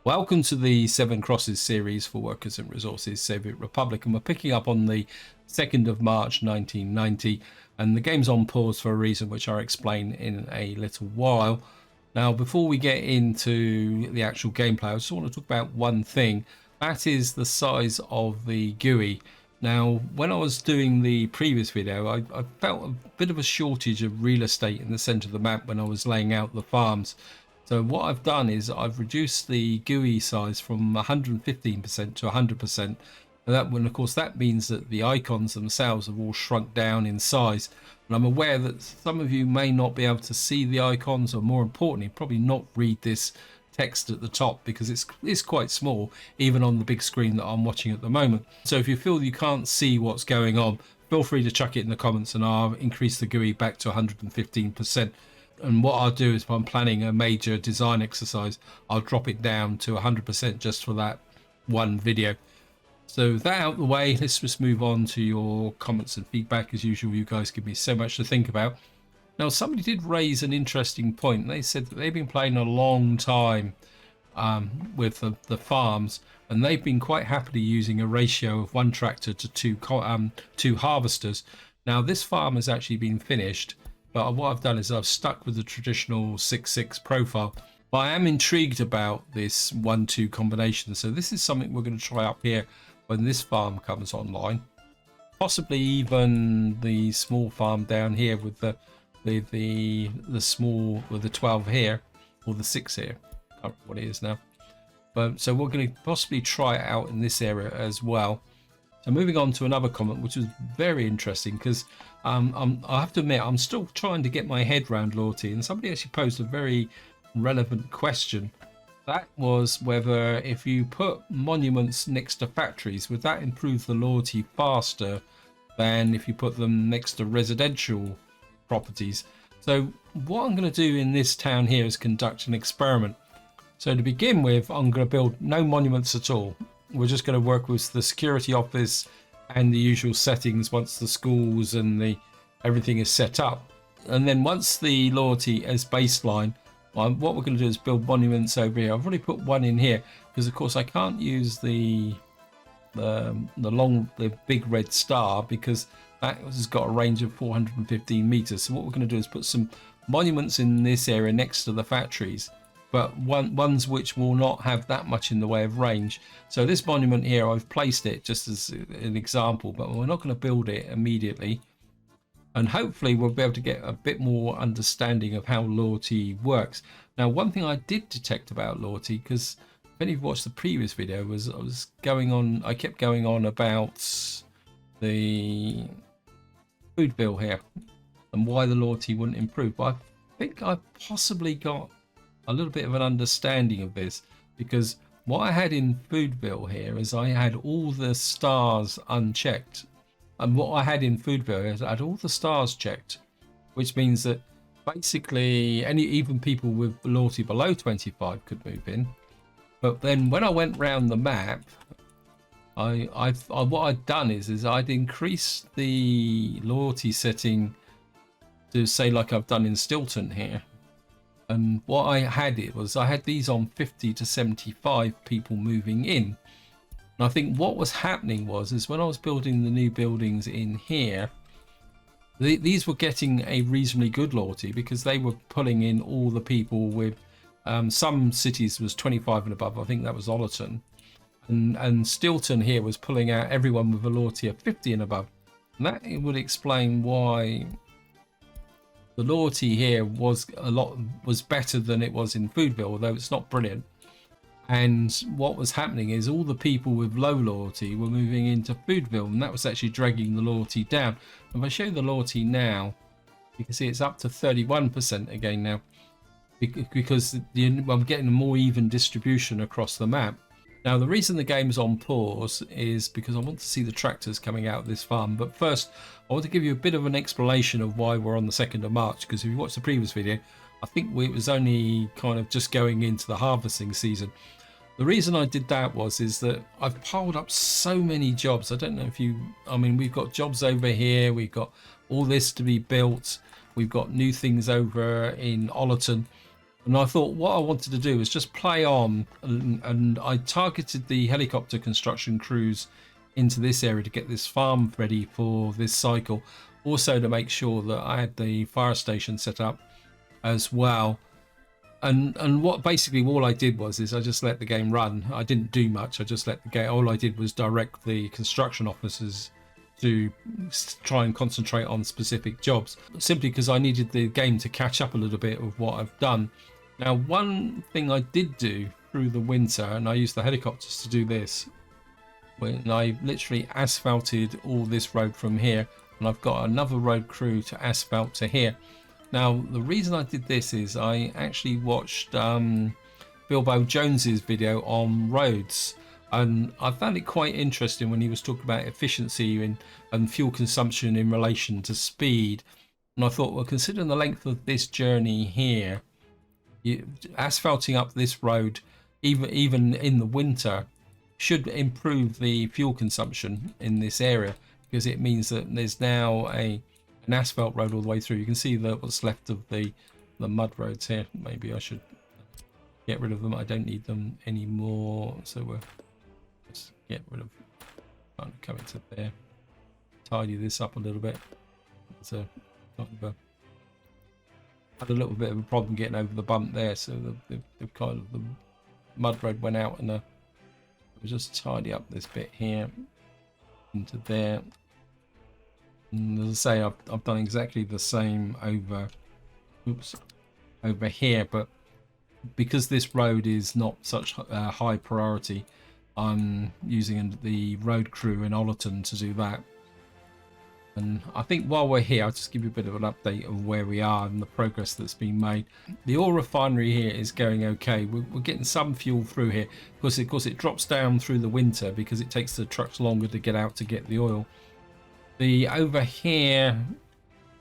Welcome to the Seven Crosses series for Workers and Resources Soviet Republic, and we're picking up on the 2nd of March 1990, and the game's on pause for a reason which I'll explain in a little while. Now, before we get into the actual gameplay, I just want to talk about one thing. That is the size of the GUI. Now, when I was doing the previous video, I felt a bit of a shortage of real estate in the center of the map when I was laying out the farms. So what I've done is I've reduced the GUI size from 115% to 100%. And that, when of course that means that the icons themselves have all shrunk down in size. And I'm aware that some of you may not be able to see the icons, or more importantly, probably not read this text at the top because it's quite small, even on the big screen that I'm watching at the moment. So if you feel you can't see what's going on, feel free to chuck it in the comments and I'll increase the GUI back to 115%. And what I'll do is, if I'm planning a major design exercise, I'll drop it down to 100% just for that one video. So that out of the way, let's just move on to your comments and feedback. As usual, you guys give me so much to think about. Now, somebody did raise an interesting point. They said that they've been playing a long time with the farms, and they've been quite happily using a ratio of one tractor to two harvesters. Now, this farm has actually been finished, but what I've done is I've stuck with the traditional 6-6 profile. But I am intrigued about this 1-2 combination. So this is something we're going to try up here when this farm comes online. Possibly even the small farm down here with the small, with the 12 here, or the 6 here. I can't remember what it is now. But so we're going to possibly try it out in this area as well. So moving on to another comment, which was very interesting, because I have to admit, I'm still trying to get my head around loyalty, and somebody actually posed a very relevant question. That was whether if you put monuments next to factories, would that improve the loyalty faster than if you put them next to residential properties? So what I'm going to do in this town here is conduct an experiment. So to begin with, I'm going to build no monuments at all. We're just going to work with the security office and the usual settings once the schools and everything is set up. And then once the loyalty is baseline, what we're going to do is build monuments over here. I've already put one in here because, of course, I can't use the big red star because that has got a range of 415 meters. So what we're going to do is put some monuments in this area next to the factories, but ones which will not have that much in the way of range. So this monument here, I've placed it just as an example, but we're not going to build it immediately. And hopefully we'll be able to get a bit more understanding of how loyalty works. Now, one thing I did detect about loyalty, because if any of you watched the previous video, was I kept going on about the food bill here and why the loyalty wouldn't improve. But I think I possibly got a little bit of an understanding of this, because what I had in food bill here is I had all the stars unchecked, and what I had in food bill is I had all the stars checked, which means that basically even people with loyalty below 25 could move in. But then when I went round the map, what I'd done is I'd increased the loyalty setting to, say, like I've done in Stilton here. And what I had I had these on 50 to 75 people moving in. And I think what was happening is when I was building the new buildings in here, these were getting a reasonably good loyalty because they were pulling in all the people with some cities was 25 and above. I think that was Ollerton. And Stilton here was pulling out everyone with a loyalty of 50 and above. And that would explain why the loyalty here was better than it was in Foodville, although it's not brilliant. And what was happening is all the people with low loyalty were moving into Foodville, and that was actually dragging the loyalty down. If I show the loyalty now, you can see it's up to 31% again now, because I'm getting a more even distribution across the map. Now, the reason the game's on pause is because I want to see the tractors coming out of this farm. But first, I want to give you a bit of an explanation of why we're on the 2nd of March, because if you watched the previous video, I think it was only kind of just going into the harvesting season. The reason I did that is that I've piled up so many jobs. I don't know if we've got jobs over here. We've got all this to be built. We've got new things over in Ollerton. And I thought what I wanted to do was just play on, and I targeted the helicopter construction crews into this area to get this farm ready for this cycle. Also to make sure that I had the fire station set up as well. And what basically all I did is I just let the game run. I didn't do much. I just let the game. All I did was direct the construction officers to try and concentrate on specific jobs, simply because I needed the game to catch up a little bit with what I've done. Now, one thing I did do through the winter, and I used the helicopters to do this, when I literally asphalted all this road from here, and I've got another road crew to asphalt to here. Now, the reason I did this is I actually watched Bilbo Jones's video on roads, and I found it quite interesting when he was talking about efficiency and fuel consumption in relation to speed. And I thought, well, considering the length of this journey here, asphalting up this road, even in the winter, should improve the fuel consumption in this area, because it means that there's now an asphalt road all the way through. You can see that what's left of the mud roads here. Maybe I should get rid of them. I don't need them anymore, so we'll just get rid of, kind of come into there, tidy this up a little bit. It's a kind of had a little bit of a problem getting over the bump there, so the kind of the mud road went out, and we'll just tidy up this bit here into there. And as I say, I've done exactly the same over here, but because this road is not such high priority, I'm using the road crew in Ollerton to do that. And I think while we're here, I'll just give you a bit of an update of where we are and the progress that's been made. The oil refinery here is going okay. We're getting some fuel through here. Of course, it drops down through the winter because it takes the trucks longer to get out to get the oil. Over here,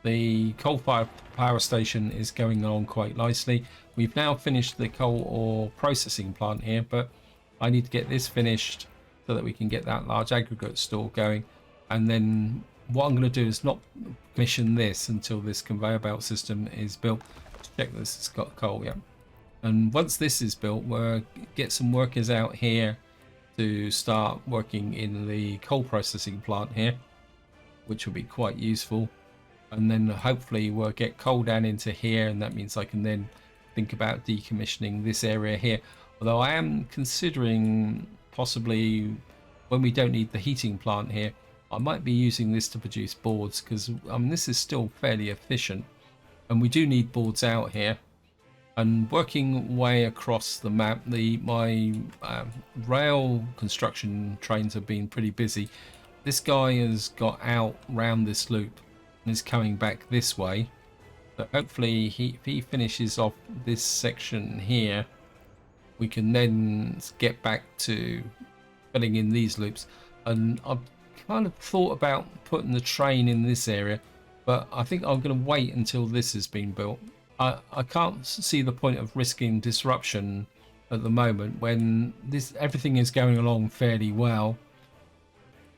the coal-fired power station is going along quite nicely. We've now finished the coal ore processing plant here, but I need to get this finished so that we can get that large aggregate store going. And then what I'm going to do is not commission this until this conveyor belt system is built. Check this, it's got coal, yeah. And once this is built, we'll get some workers out here to start working in the coal processing plant here, which will be quite useful. And then hopefully we'll get coal down into here, and that means I can then think about decommissioning this area here. Although I am considering possibly, when we don't need the heating plant here, I might be using this to produce boards, because this is still fairly efficient, and we do need boards out here. And working way across the map, my rail construction trains have been pretty busy. This guy has got out round this loop and is coming back this way. So hopefully if he finishes off this section here, we can then get back to filling in these loops. And I've kind of thought about putting the train in this area, but I think I'm going to wait until this has been built. I can't see the point of risking disruption at the moment when everything is going along fairly well.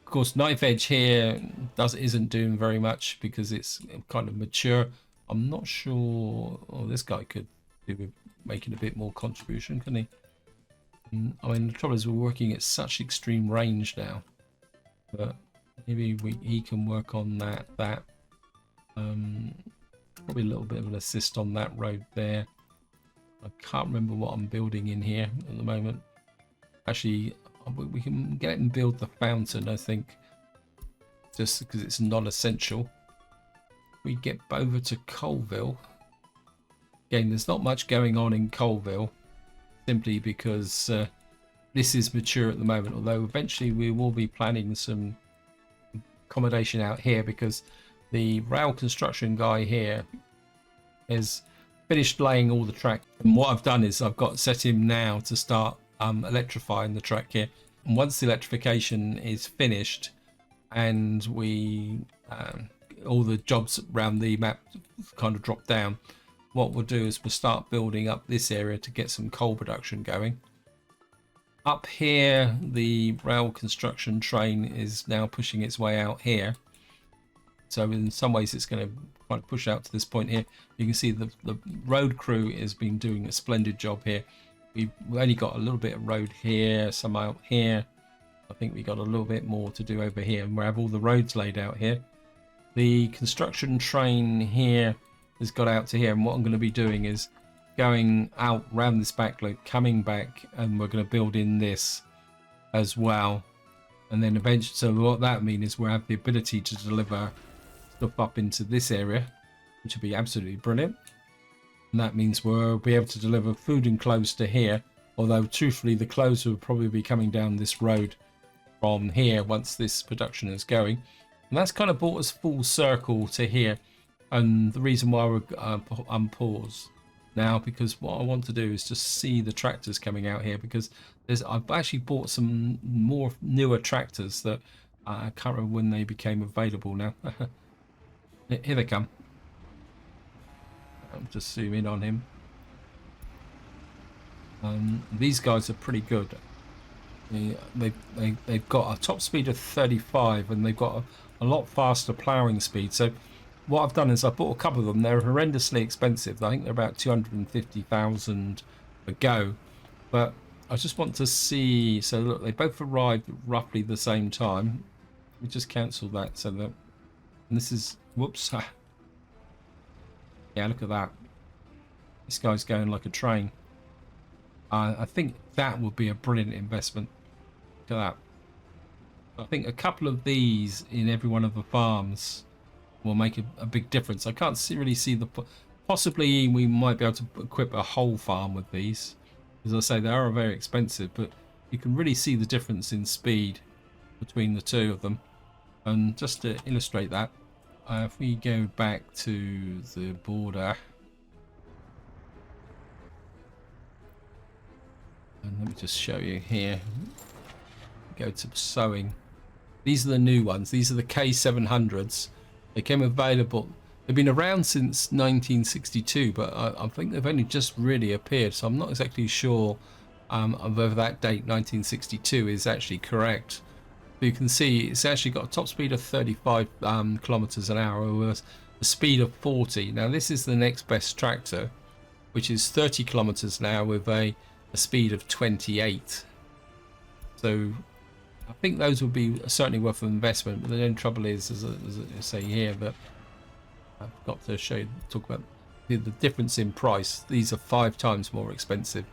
Of course, Knife Edge here isn't doing very much because it's kind of mature. I'm not sure. Oh, this guy could do with making a bit more contribution, couldn't he? I mean, the trouble is we're working at such extreme range now, but maybe he can work on that. Probably a little bit of an assist on that road there. I can't remember what I'm building in here at the moment. Actually, we can get and build the fountain, I think, just because it's non-essential. We get over to Colville. Again, there's not much going on in Colville, simply because this is mature at the moment, although eventually we will be planning some accommodation out here, because the rail construction guy here has finished laying all the track. And what I've done is I've got set him now to start electrifying the track here. And once the electrification is finished and all the jobs around the map kind of drop down, what we'll do is we'll start building up this area to get some coal production going. Up here, the rail construction train is now pushing its way out here. So in some ways it's going to quite push out to this point here. You can see the road crew has been doing a splendid job here. We've only got a little bit of road here, some out here. I think we got a little bit more to do over here, and we have all the roads laid out here. The construction train here has got out to here, and what I'm going to be doing is going out round this back loop, coming back, and we're going to build in this as well. And then eventually, so what that means is we'll have the ability to deliver stuff up into this area, which will be absolutely brilliant. And that means we'll be able to deliver food and clothes to here, although truthfully the clothes will probably be coming down this road from here once this production is going. And that's kind of brought us full circle to here, and the reason why we're unpaused now, because what I want to do is just see the tractors coming out here, because I've actually bought some more newer tractors that I can't remember when they became available now. Here they come. I'll just zoom in on him. These guys are pretty good. They've got a top speed of 35, and they've got a lot faster ploughing speed. So what I've done is I bought a couple of them. They're horrendously expensive. I think they're about 250,000 a go. But I just want to see. So look, they both arrived at roughly the same time. We just cancel that so that. And this is, whoops. Yeah, look at that. This guy's going like a train. I think that would be a brilliant investment. Look at that. I think a couple of these in every one of the farms will make a big difference. I can't really see the... Possibly we might be able to equip a whole farm with these. As I say, they are very expensive, but you can really see the difference in speed between the two of them. And just to illustrate that, if we go back to the border, and let me just show you here. Go to sowing. These are the new ones. These are the K700s. They came available. They've been around since 1962, but I think they've only just really appeared. So I'm not exactly sure of whether that date, 1962, is actually correct. But you can see it's actually got a top speed of 35 kilometers an hour with a speed of 40. Now this is the next best tractor, which is 30 kilometers an hour with a speed of 28. So I think those would be certainly worth an investment. But the only trouble is, as I say here, that I've got to talk about the difference in price. These are 5 times more expensive.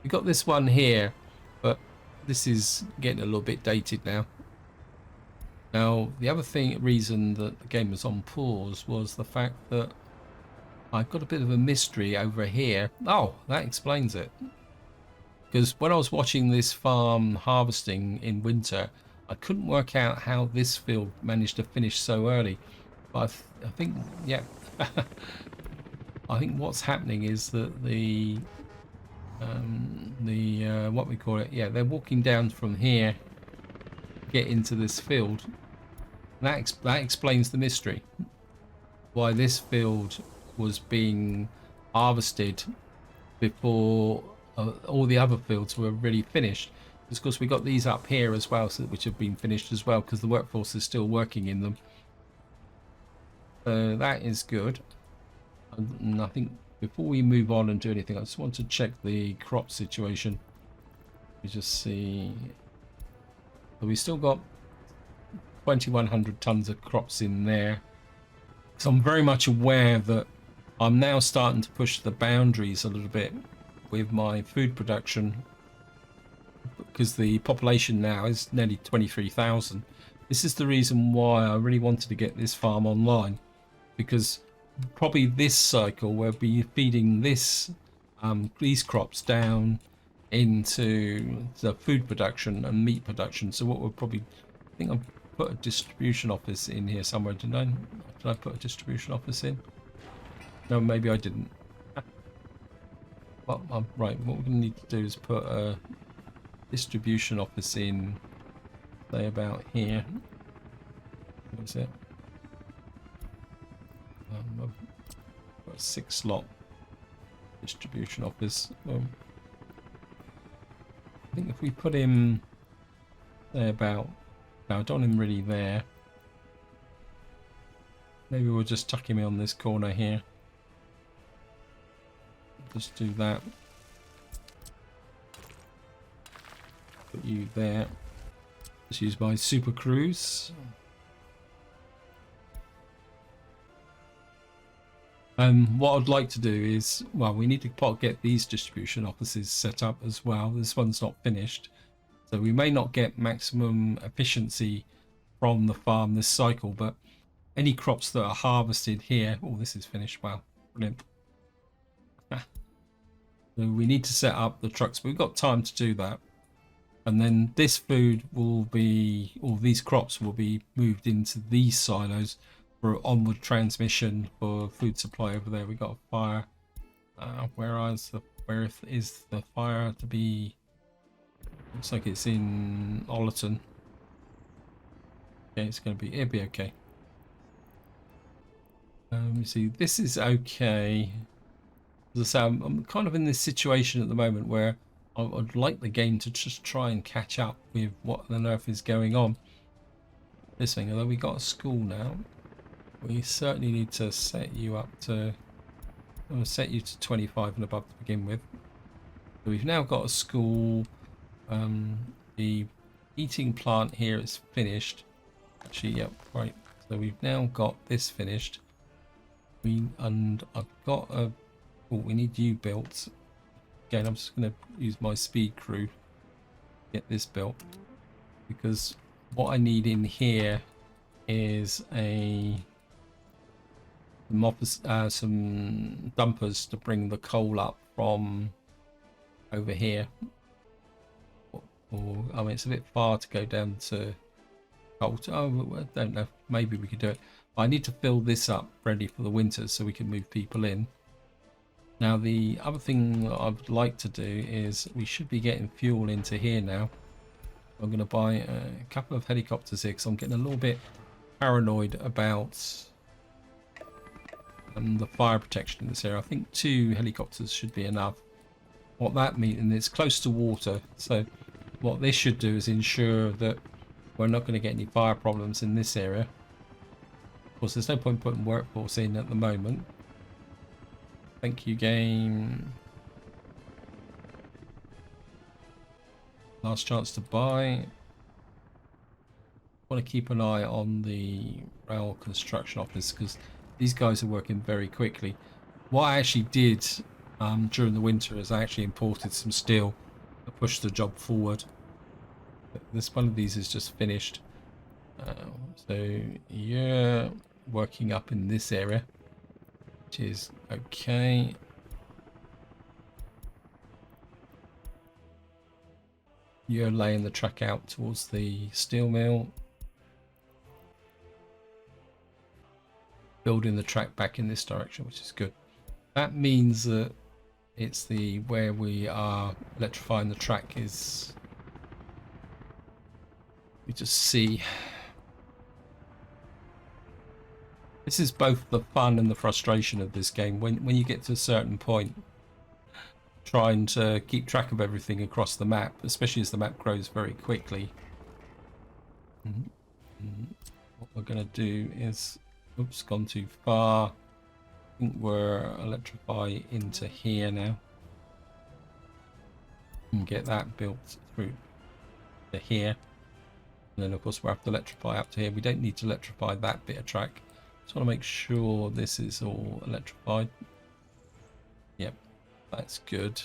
We've got this one here, but this is getting a little bit dated now. Now, the other reason that the game was on pause was the fact that I've got a bit of a mystery over here. Oh, that explains it. Because when I was watching this farm harvesting in winter, I couldn't work out how this field managed to finish so early. But I think, yeah, I think what's happening is that what we call it, yeah, they're walking down from here, get into this field. That explains the mystery. Why this field was being harvested before all the other fields were really finished. Of course, we got these up here as well, so which have been finished as well, because the workforce is still working in them. That is good. And I think before we move on and do anything, I just want to check the crop situation. We just see. So we still got 2,100 tons of crops in there. So I'm very much aware that I'm now starting to push the boundaries a little bit with my food production, because the population now is nearly 23,000. This is the reason why I really wanted to get this farm online, because probably this cycle we'll be feeding these crops down into the food production and meat production. So what we'll probably, I think I've put a distribution office in here somewhere, didn't I? Did I put a distribution office in? No, maybe I didn't. Well, right, what we're going to need to do is put a distribution office in, say about here. What is it? I've got a 6-slot distribution office. I think if we put him there about, no, I don't want him really there. Maybe we'll just tuck him in on this corner here. Just do that. Put you there. Just use my super cruise. What I'd like to do is, well, we need to get these distribution offices set up as well. This one's not finished, so we may not get maximum efficiency from the farm this cycle, but any crops that are harvested here, oh, this is finished. Wow, brilliant. So we need to set up the trucks, but we've got time to do that. And then this food will be, or these crops will be moved into these silos for onward transmission for food supply over there. We got a fire. Where is the fire to be? Looks like it's in Ollerton. Okay, it's going to be. It'll be okay. You see, this is okay. As I say, I'm kind of in this situation at the moment where I'd like the game to just try and catch up with what on earth is going on. This thing, although we got a school now. We certainly need to set you up to... I'm going to set you to 25 and above to begin with. So we've now got a school. The eating plant here is finished. Actually, yep, right. So we've now got this finished. And I've got a... Oh, we need you built. Again, I'm just going to use my speed crew to get this built. Because what I need in here is some dumpers to bring the coal up from over here. Or I mean, it's a bit far to go down to coal. Oh, I don't know. Maybe we could do it. But I need to fill this up ready for the winter so we can move people in. Now, the other thing that I'd like to do is we should be getting fuel into here now. I'm going to buy a couple of helicopters here because I'm getting a little bit paranoid about the fire protection in this area. I think 2 helicopters should be enough. What that means, and it's close to water, so what this should do is ensure that we're not going to get any fire problems in this area. Of course, there's no point putting workforce in at the moment. Thank you, game. Last chance to buy. Want to keep an eye on the rail construction office because these guys are working very quickly. What I actually did during the winter is I actually imported some steel to push the job forward. This one of these is just finished. So you're working up in this area, which is okay. You're laying the track out towards the steel mill. Building the track back in this direction, which is good. That means that it's the where we are electrifying the track is... We just see... This is both the fun and the frustration of this game. When you get to a certain point, trying to keep track of everything across the map, especially as the map grows very quickly. What we're going to do is... Oops, gone too far. I think we're electrify into here now. And get that built through to here. And then of course we'll have to electrify up to here. We don't need to electrify that bit of track. Just want to make sure this is all electrified. Yep, that's good.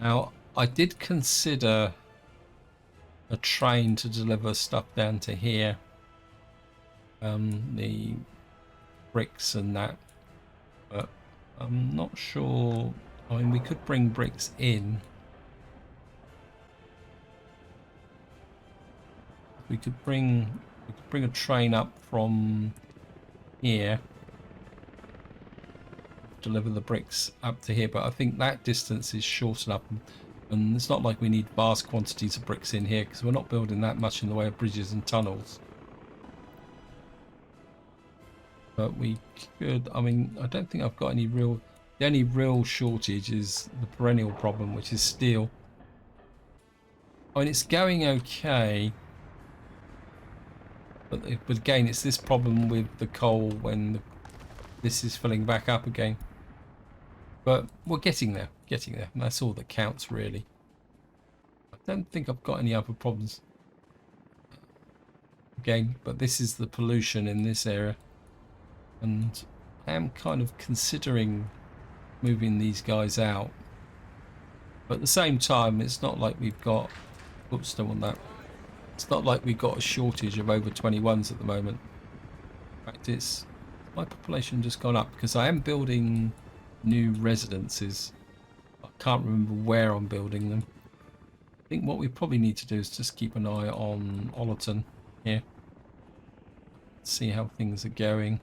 Now, I did consider a train to deliver stuff down to here. The bricks and that, but I'm not sure. I mean, we could bring bricks in. We could bring a train up from here, deliver the bricks up to here, but I think that distance is short enough, and it's not like we need vast quantities of bricks in here because we're not building that much in the way of bridges and tunnels. But we could, I mean, I don't think I've got any real, the only real shortage is the perennial problem, which is steel. I mean, it's going okay. But again, it's this problem with the coal when this is filling back up again. But we're getting there, and that's all that counts, really. I don't think I've got any other problems again, but this is the pollution in this area. And I am kind of considering moving these guys out. But at the same time, it's not like we've got... Oops, don't want that. It's not like we've got a shortage of over 21s at the moment. In fact, it's... My population just gone up because I am building new residences. I can't remember where I'm building them. I think what we probably need to do is just keep an eye on Ollerton here. See how things are going.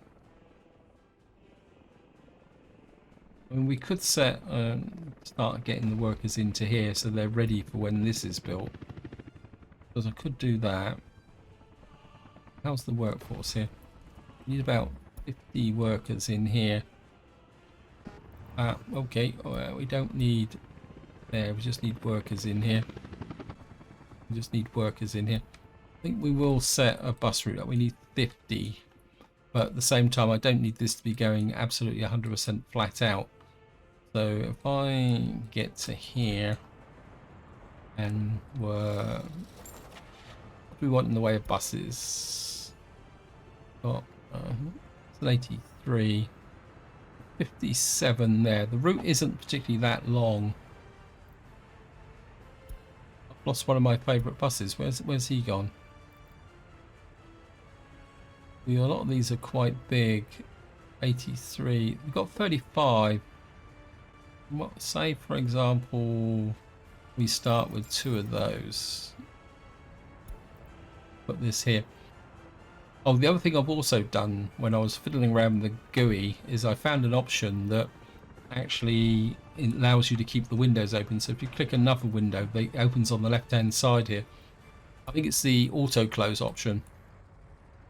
I mean, we could start getting the workers into here so they're ready for when this is built. Because I could do that. How's the workforce here? We need about 50 workers in here. Okay, we don't need there, we just need workers in here. We just need workers in here. I think we will set a bus route up. We need 50. But at the same time, I don't need this to be going absolutely 100% flat out. So if I get to here and what do we want in the way of buses? Got it's an 83, 57 there. The route isn't particularly that long. I've lost one of my favourite buses. Where's he gone? A lot of these are quite big. 83. We've got 35. What, say for example we start with 2 of those. Put this here. Oh, the other thing I've also done when I was fiddling around with the GUI is I found an option that actually allows you to keep the windows open. So if you click another window, it opens on the left hand side here. I think it's the auto close option.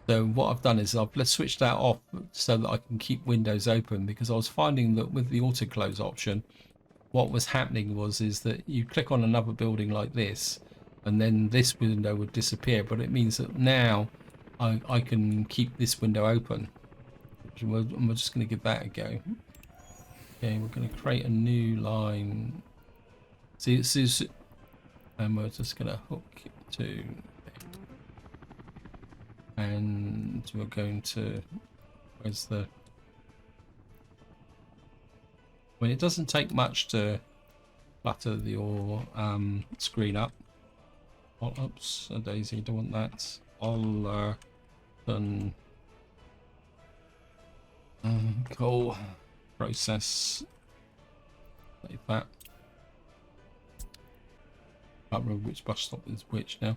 So what I've done is I've switched that off so that I can keep windows open, because I was finding that with the auto close option, what was happening is that you click on another building like this and then this window would disappear, but it means that now I can keep this window open. We're just going to give that a go. Okay, we're going to create a new line. See, and we're just going to hook to... And we're going to, where's the, I mean, it doesn't take much to clutter your screen up. Oh, oops, a daisy, don't want that. I'll done coal process like that. Can't remember which bus stop is which now.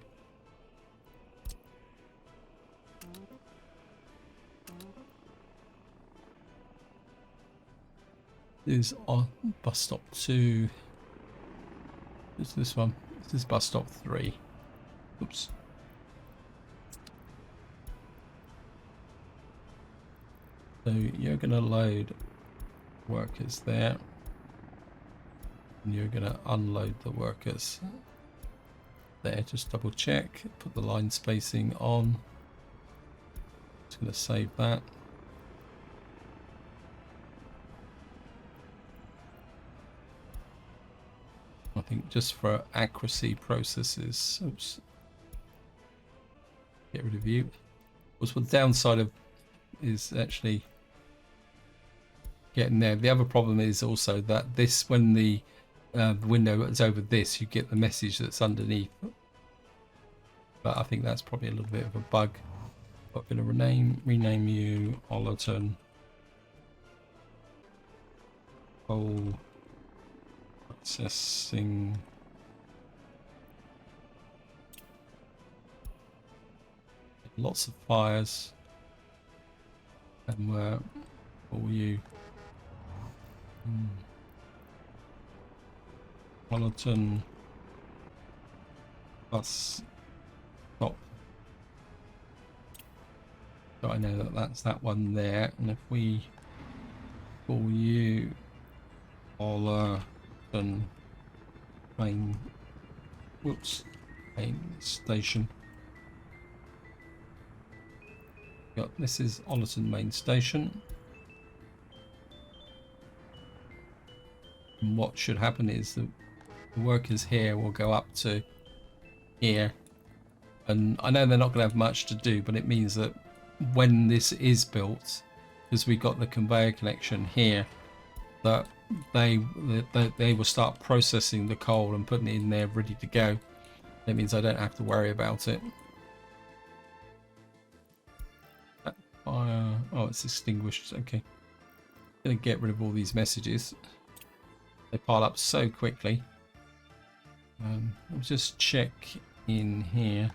Is on bus stop 2. It's this one. This is bus stop 3. Oops. So you're going to load workers there. And you're going to unload the workers there. Just double check. Put the line spacing on. Just going to save that. I think just for accuracy processes. Oops. Get rid of you. What's the downside of is actually getting there. The other problem is also that this, when the window is over this, you get the message that's underneath. But I think that's probably a little bit of a bug. I'm going to rename you Ollerton. Oh. Processing. Lots of fires. And where for you? Ollerton bus stop. So I know that that's that one there. And if we call you Ollerton main station. Got this is Ollerton main station. And what should happen is the workers here will go up to here, and I know they're not going to have much to do, but it means that when this is built, because we've got the conveyor connection here, that they will start processing the coal and putting it in there ready to go. That means I don't have to worry about it. That fire, oh, it's extinguished. Okay, gonna get rid of all these messages. They pile up so quickly. I'll just check in here.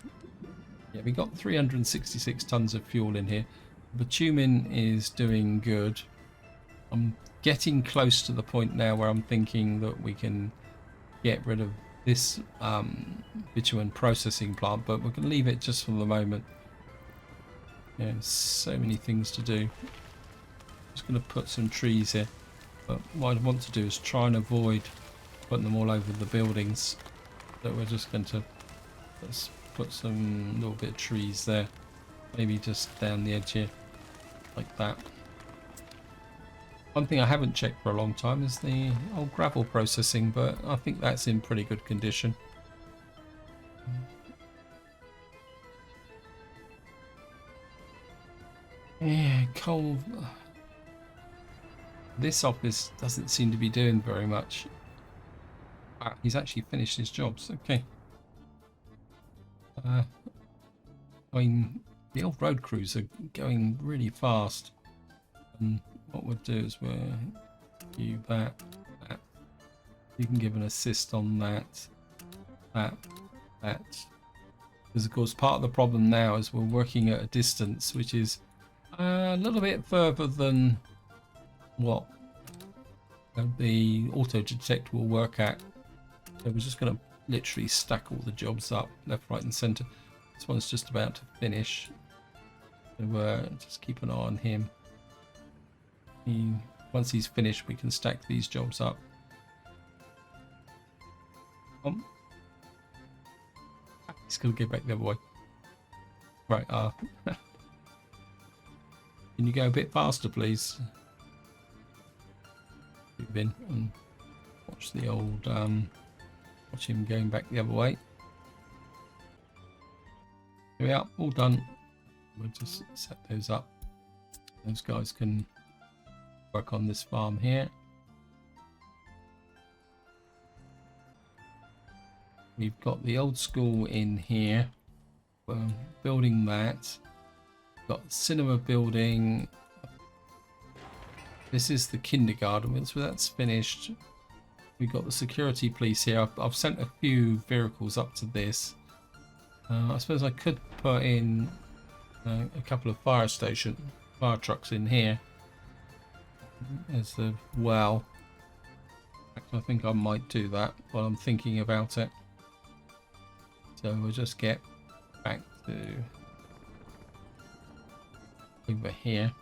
Yeah, we got 366 tons of fuel in here. Bitumen is doing good. I'm getting close to the point now where I'm thinking that we can get rid of this bitumen processing plant, but we're going to leave it just for the moment. Yeah, so many things to do. Just going to put some trees here, but what I want to do is try and avoid putting them all over the buildings. So we're just going to put some little bit of trees there, maybe just down the edge here, like that. One thing I haven't checked for a long time is the old gravel processing, but I think that's in pretty good condition. Yeah, coal. This office doesn't seem to be doing very much. Ah, he's actually finished his jobs. Okay. I mean, the old road crews are going really fast. And what we'll do is we'll do that. You can give an assist on that. Because of course part of the problem now is we're working at a distance which is a little bit further than what the auto detector will work at. So we're just going to literally stack all the jobs up left, right and centre. This one's just about to finish, so just keep an eye on him. Once he's finished, we can stack these jobs up. He's going to get back the other way. Right, can you go a bit faster, please? Move in and watch the old, watch him going back the other way. Here we are, all done. We'll just set those up. Those guys can work on this farm here. We've got the old school in here. We're building that. Got the cinema building. This is the kindergarten. Once that's finished, we've got the security police here. I've sent a few vehicles up to this. I suppose I could put in a couple of fire trucks in here as well. I think I might do that while I'm thinking about it. So we'll just get back to over here.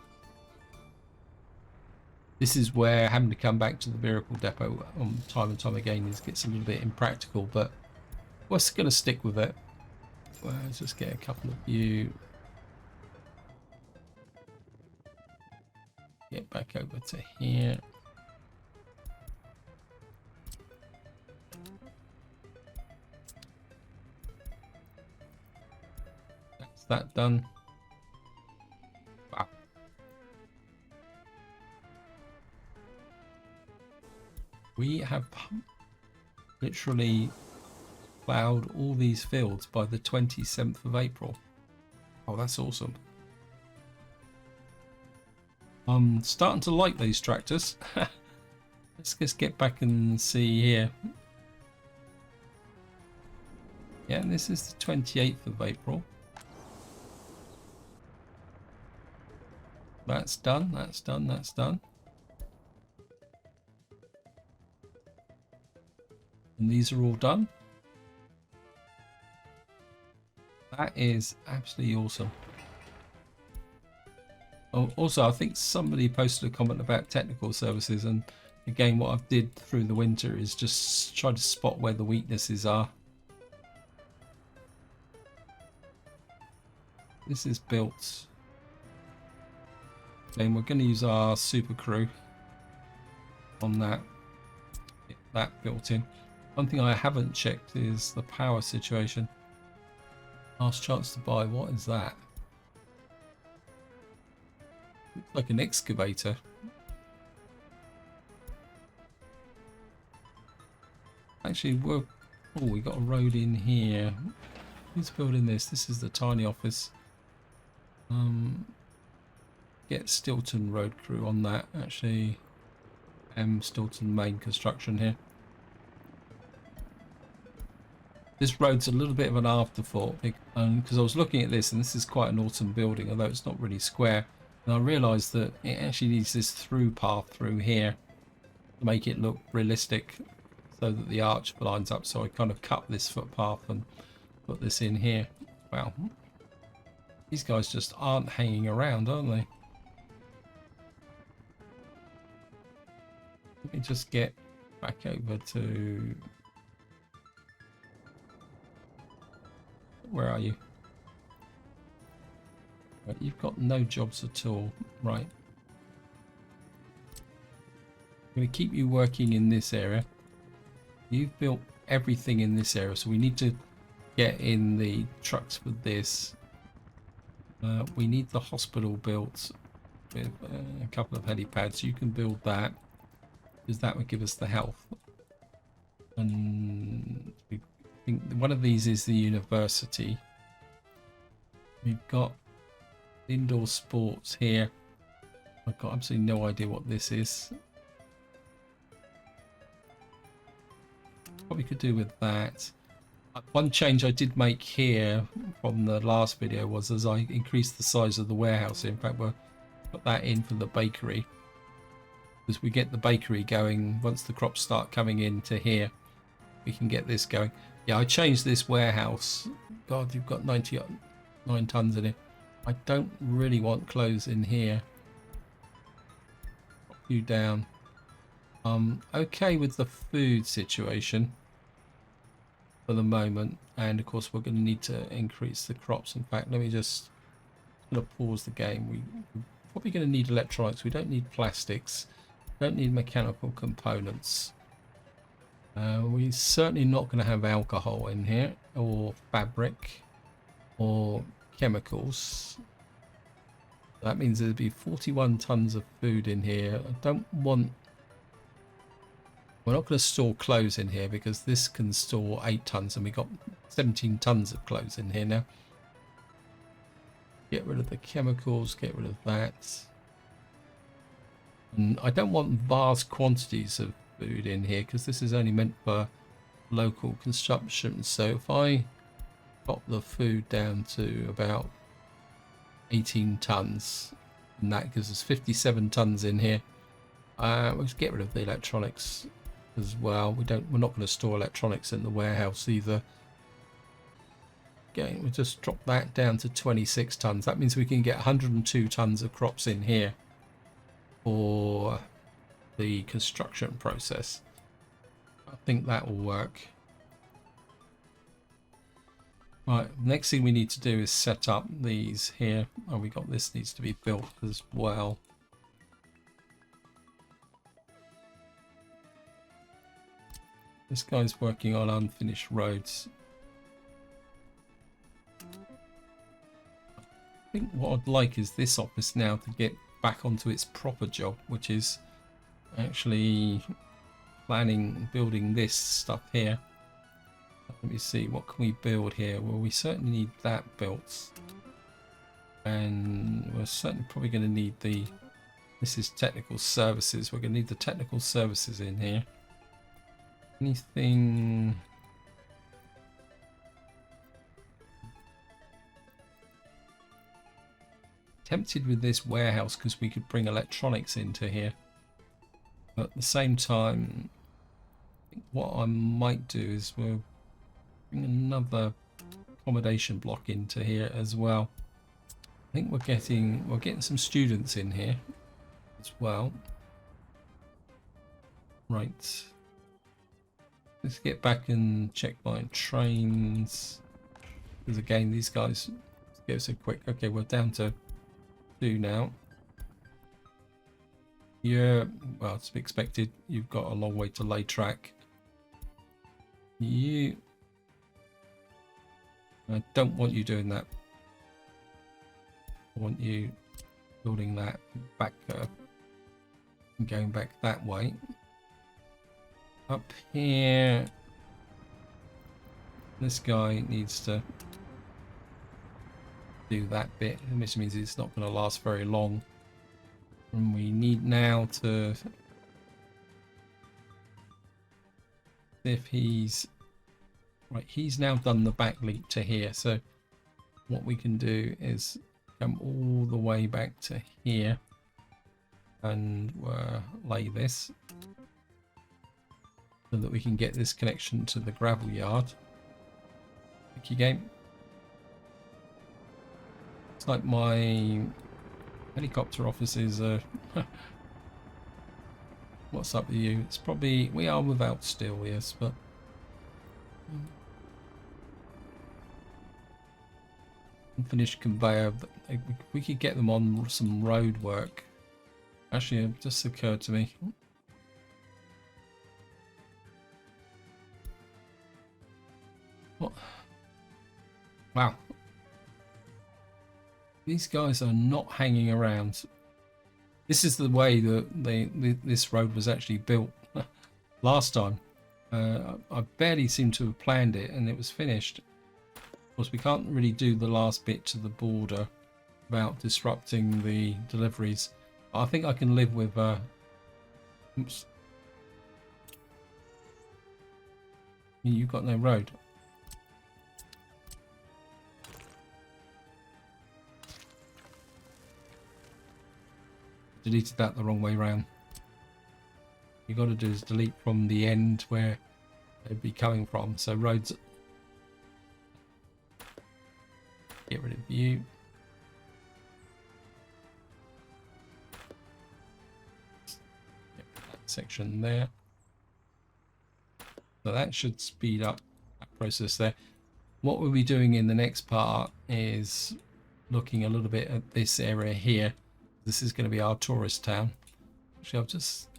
This is where having to come back to the vehicle depot time and time again gets a little bit impractical, but we're going to stick with it. Let's just get a couple of you. Get back over to here. That's that done. Wow. We have literally plowed all these fields by the 27th of April. Oh, that's awesome. I'm starting to like these tractors. Let's just get back and see here. Yeah, this is the 28th of April. That's done, that's done, that's done. And these are all done. That is absolutely awesome. Oh, also, I think somebody posted a comment about technical services, and again, what I've did through the winter is just try to spot where the weaknesses are. This is built Then we're going to use our super crew on that. Get that built in. One thing I haven't checked is the power situation. Last chance to buy. What is that? Looks like an excavator. Actually, we're... Oh, we got a road in here. Who's building this? This is the tiny office. Get Stilton road crew on that. Actually, Stilton main construction here. This road's a little bit of an afterthought because I was looking at this, and this is quite an autumn building, although it's not really square. And I realised that it actually needs this through path through here to make it look realistic, so that the arch lines up. So I kind of cut this footpath and put this in here. Wow, these guys just aren't hanging around, aren't they? Let me just get back over to... Where are you? Right, you've got no jobs at all. Right. I'm going to keep you working in this area. You've built everything in this area, so we need to get in the trucks for this. We need the hospital built with a couple of helipads. You can build that, because that would give us the health. And I think one of these is the university. We've got indoor sports here. I've got absolutely no idea what this is. What we could do with that. One change I did make here from the last video was as I increased the size of the warehouse. In fact, we'll put that in for the bakery, because we get the bakery going once the crops start coming into here. We can get this going. Yeah, I changed this warehouse. God, you've got 99 tons in it. I don't really want clothes in here. Pop you down. Okay with the food situation for the moment, and of course we're going to need to increase the crops. In fact, let me just pause the game. We're probably going to need electronics. We don't need plastics, don't need mechanical components. We're certainly not going to have alcohol in here, or fabric, or chemicals. That means there'll be 41 tons of food in here. I don't want... We're not going to store clothes in here, because this can store 8 tons, and we got 17 tons of clothes in here now. Get rid of the chemicals, get rid of that. And I don't want vast quantities of food in here, because this is only meant for local consumption. So if I pop the food down to about 18 tons, and that gives us 57 tons in here. Let's get rid of the electronics as well. We're not going to store electronics in the warehouse either. Okay, we'll just drop that down to 26 tons. That means we can get 102 tons of crops in here for the construction process. I think that will work. Right, next thing we need to do is set up these here. Oh, we got this needs to be built as well. This guy's working on unfinished roads. I think what I'd like is this office now to get back onto its proper job, which is actually building this stuff here. Let me see, what can we build here? Well, we certainly need that built, and we're certainly probably going to need this is technical services. We're going to need the technical services in here. Anything? Tempted with this warehouse because we could bring electronics into here, but at the same time, I think what I might do is we'll bring another accommodation block into here as well. I think we're getting some students in here as well. Right, let's get back and check my trains, because again these guys go so quick. Okay, we're down to 2 now. Yeah, well, it's to be expected. You've got a long way to lay track. I don't want you doing that. I want you building that back curve and going back that way. Up here, this guy needs to do that bit, which means it's not going to last very long. And we need now to see if he's right. He's now done the back leap to here, so what we can do is come all the way back to here and lay this so that we can get this connection to the gravel yard. Thank you, game. It's like my helicopter offices are what's up with you? It's probably, we are without steel, yes, but unfinished conveyor. We could get them on some road work. Actually, it just occurred to me. What? Wow. These guys are not hanging around. This is the way that this road was actually built last time. I barely seem to have planned it, and it was finished. Of course, we can't really do the last bit to the border without disrupting the deliveries. I think I can live with. Oops. You've got no road. Deleted that the wrong way round. You got to do is delete from the end where they'd be coming from. So roads. Get rid of you. Get rid of that section there. So that should speed up that process there. What we'll be doing in the next part is looking a little bit at this area here. This is going to be our tourist town. Actually, I've just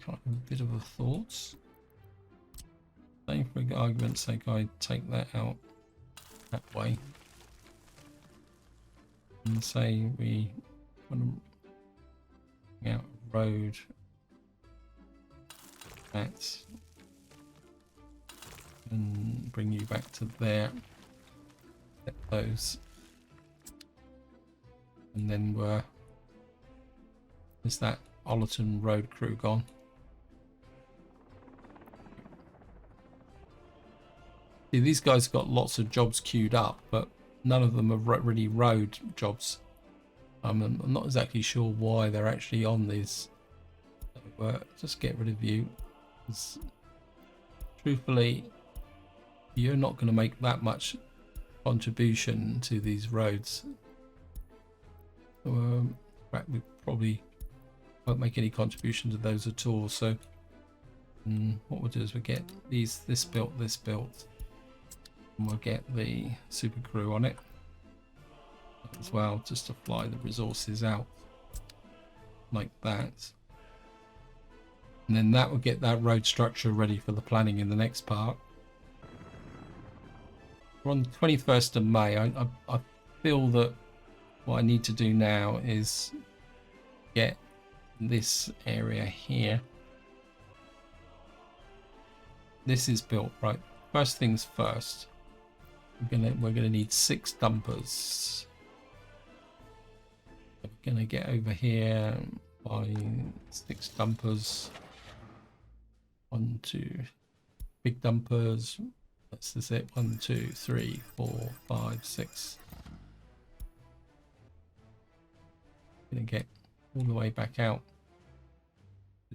got a bit of a thought. Say for argument's sake, I take that out that way. And say we want to bring out a road that and bring you back to there. Get those. And then is that Ollerton road crew gone? See, these guys got lots of jobs queued up, but none of them are really road jobs. I'm not exactly sure why they're actually on these. Just get rid of you. Truthfully, you're not going to make that much contribution to these roads. In fact, we probably won't make any contribution to those at all. So what we'll do is we'll get this built, and we'll get the super crew on it as well, just to fly the resources out like that. And then that will get that road structure ready for the planning in the next part. We're on the 21st of May. I feel that what I need to do now is get this area here. This is built, right? First things first. We're gonna need 6 dumpers. We're gonna get over here by 6 dumpers. 1, 2 big dumpers. That's it. 1, 2, 3, 4, 5, 6. Gonna get all the way back out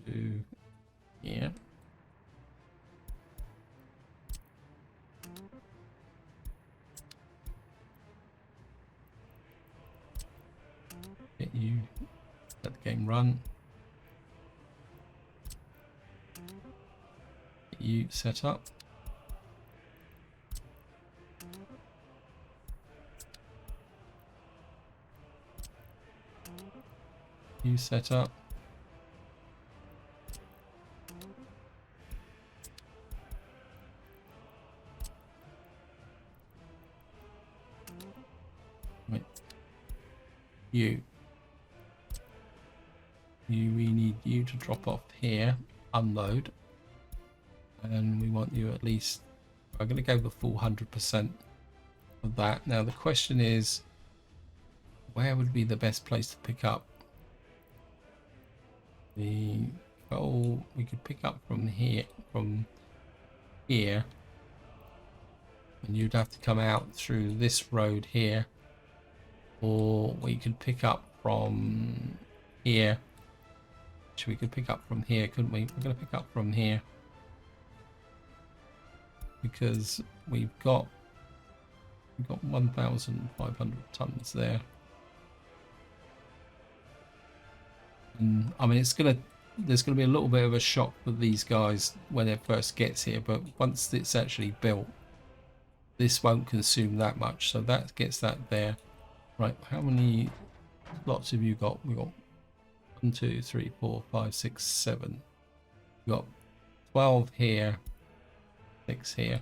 to here. Get you, let the game run. Get you set up. You set up. Right. We need you to drop off here, unload, and we want you at least. I'm going to go the full 100% of that. Now the question is, where would be the best place to pick up the coal? We could pick up from here, and you'd have to come out through this road here, or we could pick up from here. We could pick up from here, couldn't we? We're going to pick up from here because we've got 1,500 tons there. And I mean, there's gonna be a little bit of a shock for these guys when it first gets here, but once it's actually built, this won't consume that much. So that gets that there. Right, how many lots have you got? We got 1, 2, 3, 4, 5, 6, 7. We got 12 here, 6 here.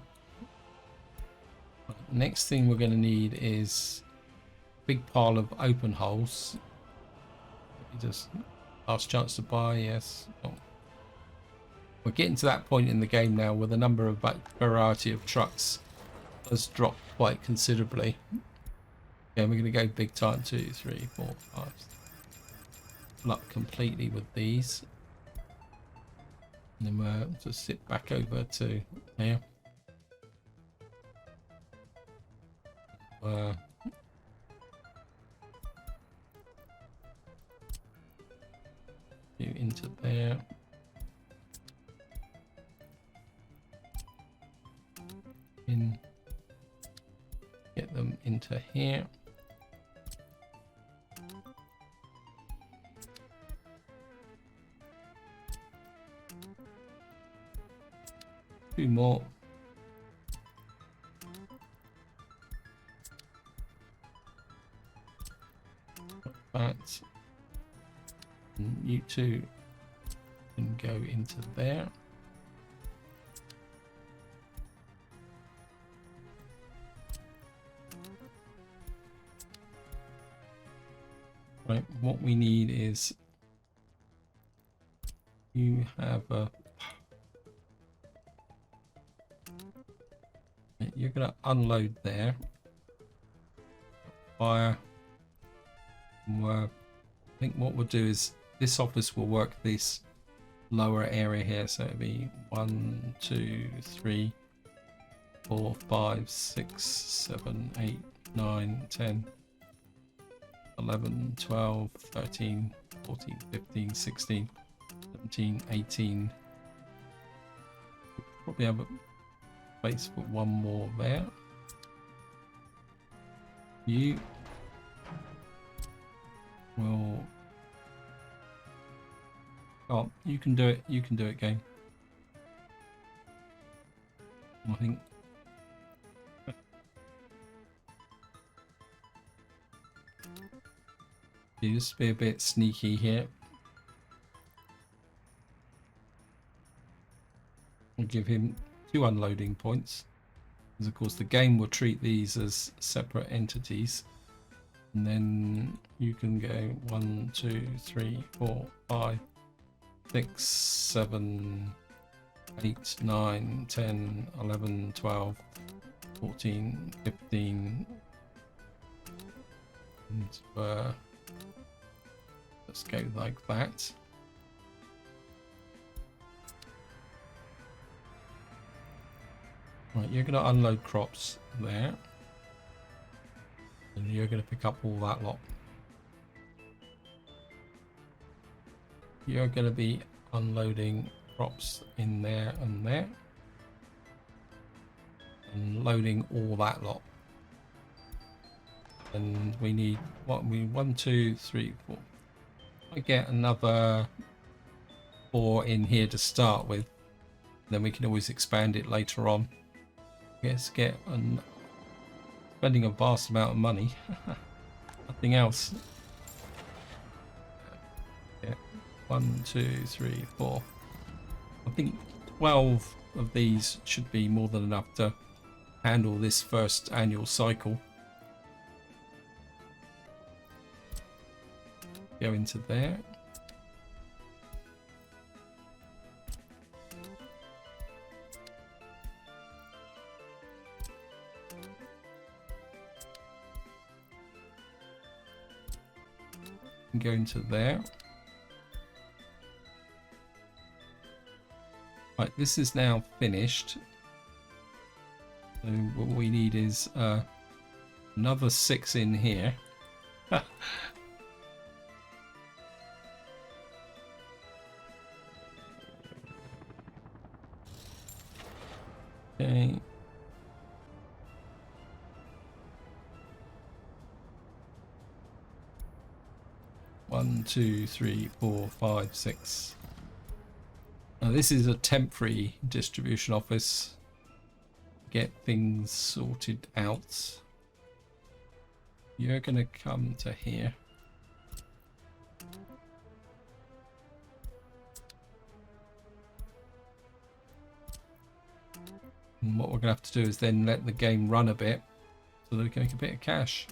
Right, next thing we're going to need is a big pile of open holes. Just last chance to buy, yes. Oh. We're getting to that point in the game now where the number of variety of trucks has dropped quite considerably. Okay, we're going to go big time. 2, 3, 4, 5. Fill up completely with these. And then we'll just sit back over to here. Into there. Get them into here. Two more. That. And you two can go into there. Right, what we need is you have a. You're going to unload there. Fire. I think what we'll do is this office will work this lower area here, so it'll be 1, 2, 3, 4, 5, 6, 7, 8, 9, 10, 11, 12, 13, 14, 15, 16, 17, 18. Probably have a place for one more there. You will. Oh, you can do it. You can do it, game. I think. You just be a bit sneaky here. I'll give him 2 unloading points. Because of course the game will treat these as separate entities. And then you can go 1, 2, 3, 4, 5, 6, 7, 8, 9, 10, 11, 12, 14, 15. And let's go like that. Right, you're going to unload crops there. And you're going to pick up all that lot. You're going to be unloading crops in there and there. And loading all that lot. And we need, what, 1, 2, 3, 4. I get another 4 in here to start with. Then we can always expand it later on. Let's get spending a vast amount of money. Nothing else. Yeah. 1, 2, 3, 4. I think 12 of these should be more than enough to handle this first annual cycle. Go into there. And go into there. Right, this is now finished. So what we need is another 6 in here. Okay. One, two, three, four, five, six. Now this is a temporary distribution office. Get things sorted out. You're going to come to here. And what we're going to have to do is then let the game run a bit so that we can make a bit of cash.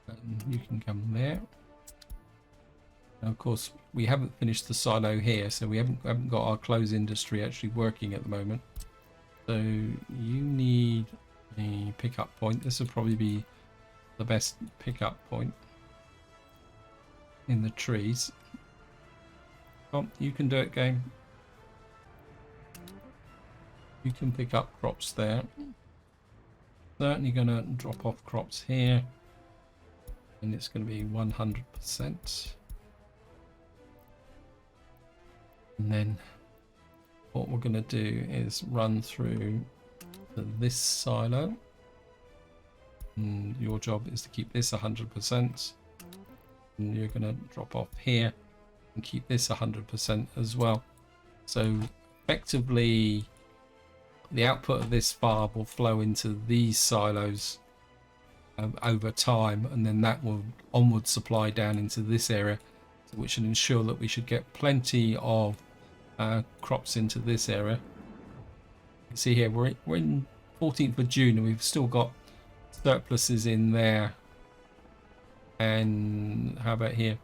And you can come there. Now, of course, we haven't finished the silo here, so we haven't got our clothes industry actually working at the moment. So you need a pickup point. This will probably be the best pickup point in the trees. Oh, you can do it, game. You can pick up crops there. Certainly going to drop off crops here, and it's going to be 100%. And then what we're going to do is run through to this silo. And your job is to keep this 100%. And you're going to drop off here and keep this 100% as well. So effectively, the output of this farm will flow into these silos over time, and then that will onward supply down into this area, which should ensure that we should get plenty of crops into this area. You can see here we're in 14th of June and we've still got surpluses in there. And how about here?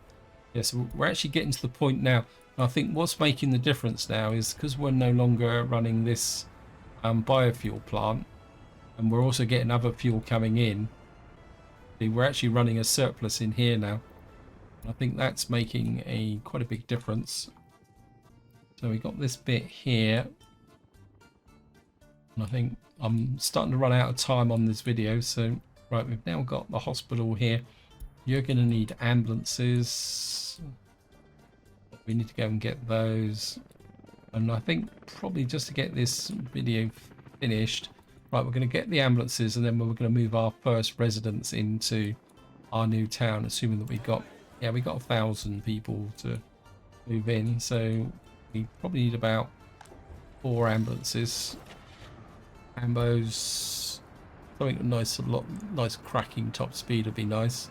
Yes, yeah, so we're actually getting to the point now. I think what's making the difference now is because we're no longer running this biofuel plant, and we're also getting other fuel coming in. We're actually running a surplus in here now. I think that's making quite a big difference. So we got this bit here, and I think I'm starting to run out of time on this video. So right, we've now got the hospital here. You're going to need ambulances. We need to go and get those. And I think probably just to get this video finished, right, we're going to get the ambulances, and then we're going to move our first residents into our new town, assuming that we got 1,000 people to move in. So we probably need about 4 ambulances. Ambos, something nice, nice cracking top speed would be nice.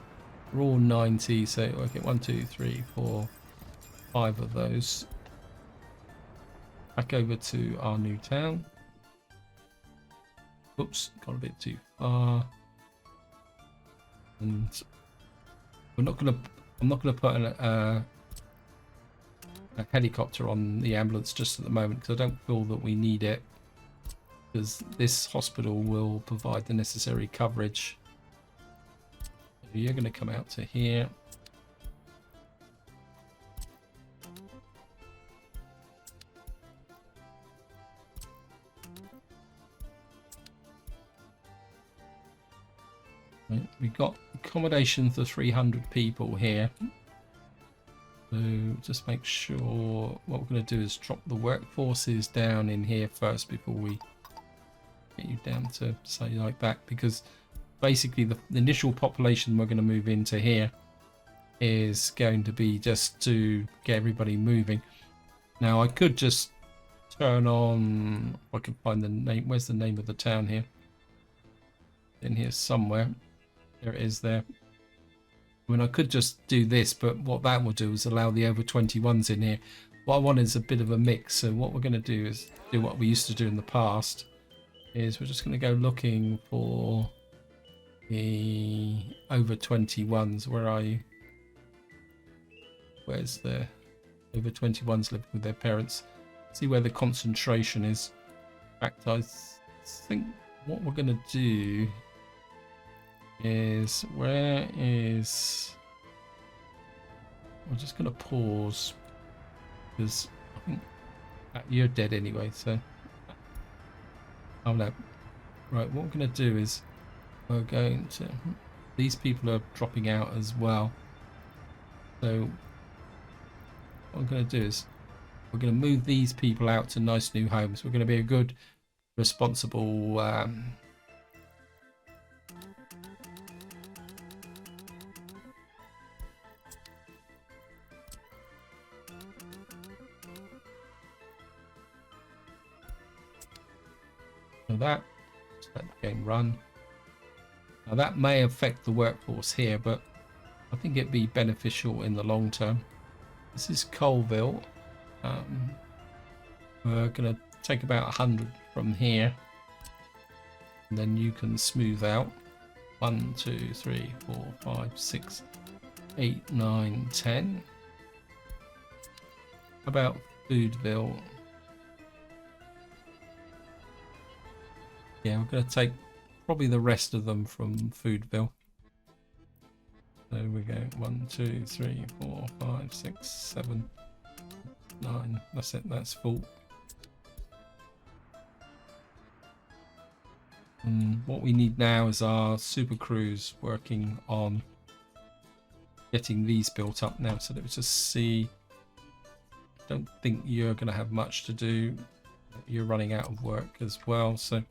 We're all 90, so I get 1, 2, 3, 4, 5 of those. Back over to our new town. Oops, got a bit too far. And I'm not gonna put a helicopter on the ambulance just at the moment, because I don't feel that we need it, because this hospital will provide the necessary coverage. So you're going to come out to here. Right, we've got accommodation for 300 people here. So just make sure what we're going to do is drop the workforces down in here first before we get you down to say like that, because basically the initial population we're going to move into here is going to be just to get everybody moving. Now I could just turn on, if I can find the name, where's the name of the town here? In here somewhere. There it is there. I mean, I could just do this, but what that will do is allow the over 21s in here. what I want is a bit of a mix. So what we're going to do is do what we used to do in the past. Is we're just going to go looking for the over 21s. Where are you? Where's the over 21s living with their parents? See where the concentration is. In fact, I think what we're going to do is where is... I'm just going to pause because I think you're dead anyway, so... Oh no. Right, what we're going to do is we're going to... These people are dropping out as well. So what I'm going to do is we're going to move these people out to nice new homes. We're going to be a good, responsible... that, just let the game run. Now that may affect the workforce here, but I think it'd be beneficial in the long term. This is Colville. We're going to take about 100 from here, and then you can smooth out 1, 2, 3, 4, 5, 6, 8, 9, 10. How about Foodville? Yeah, we're going to take probably the rest of them from Foodville. So we go 1, 2, 3, 4, 5, 6, 7, 9. That's it, that's full. And what we need now is our super crews working on getting these built up now. So let's just see. I don't think you're going to have much to do. You're running out of work as well. So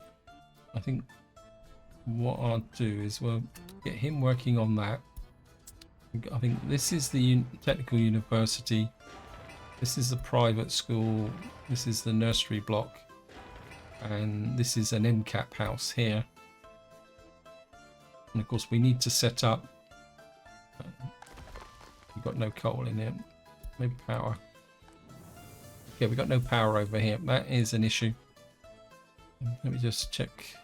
I think what I'll do is we'll get him working on that. I think this is the technical university. This is the private school. This is the nursery block. And this is an MCAP house here. And of course we need to set up... we've got no coal in here. Maybe power. Yeah, we've got no power over here. That is an issue. Let me just check.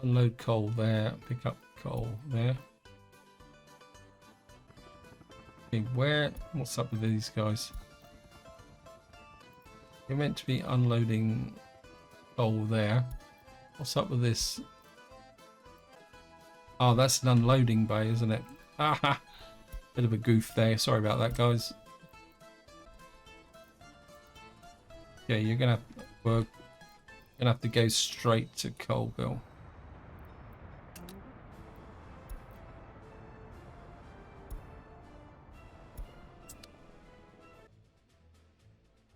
Unload coal there, pick up coal there. Okay, what's up with these guys? You're meant to be unloading coal there. What's up with this? Oh, that's an unloading bay, isn't it? Aha! Bit of a goof there. Sorry about that, guys. Yeah, you're gonna have to go straight to Colville.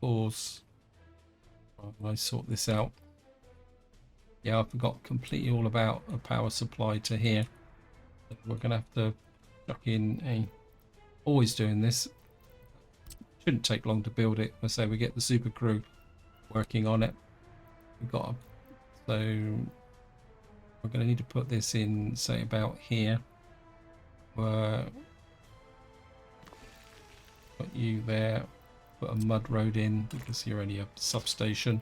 Pause. I sort this out. Yeah, I forgot completely all about a power supply to here. We're gonna have to chuck in a... Always doing this. Shouldn't take long to build it. I say we get the super crew working on it. We've got so we're gonna need to put this in, say about here. Put you there. Put a mud road in because you're only a substation.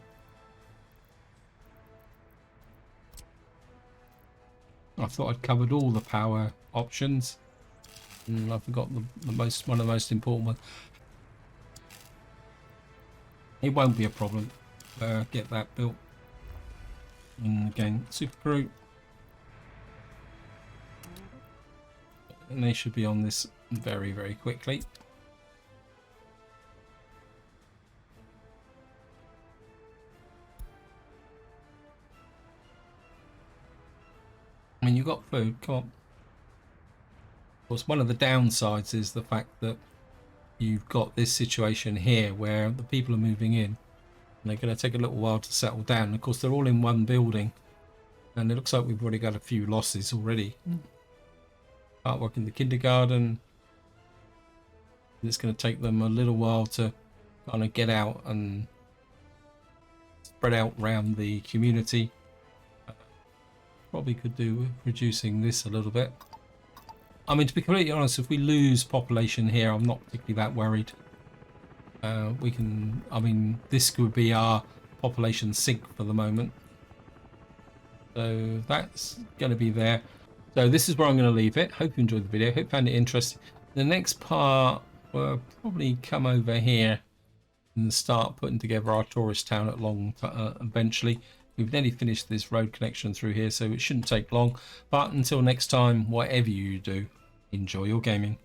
I thought I'd covered all the power options, and I forgot one of the most important ones. It won't be a problem. Get that built. And again, super crew, and they should be on this very, very quickly. I mean, you've got food, come on. Of course, one of the downsides is the fact that you've got this situation here where the people are moving in and they're going to take a little while to settle down. Of course, they're all in one building and it looks like we've already got a few losses already. Artwork in the kindergarten. It's going to take them a little while to kind of get out and spread out around the community. Probably could do with reducing this a little bit. I mean, to be completely honest, if we lose population here, I'm not particularly that worried. We can, I mean, this could be our population sink for the moment. So that's going to be there. So this is where I'm going to leave it. Hope you enjoyed the video. Hope you found it interesting. The next part, we'll probably come over here and start putting together our tourist town at long eventually. We've nearly finished this road connection through here, so it shouldn't take long. But until next time, whatever you do, enjoy your gaming.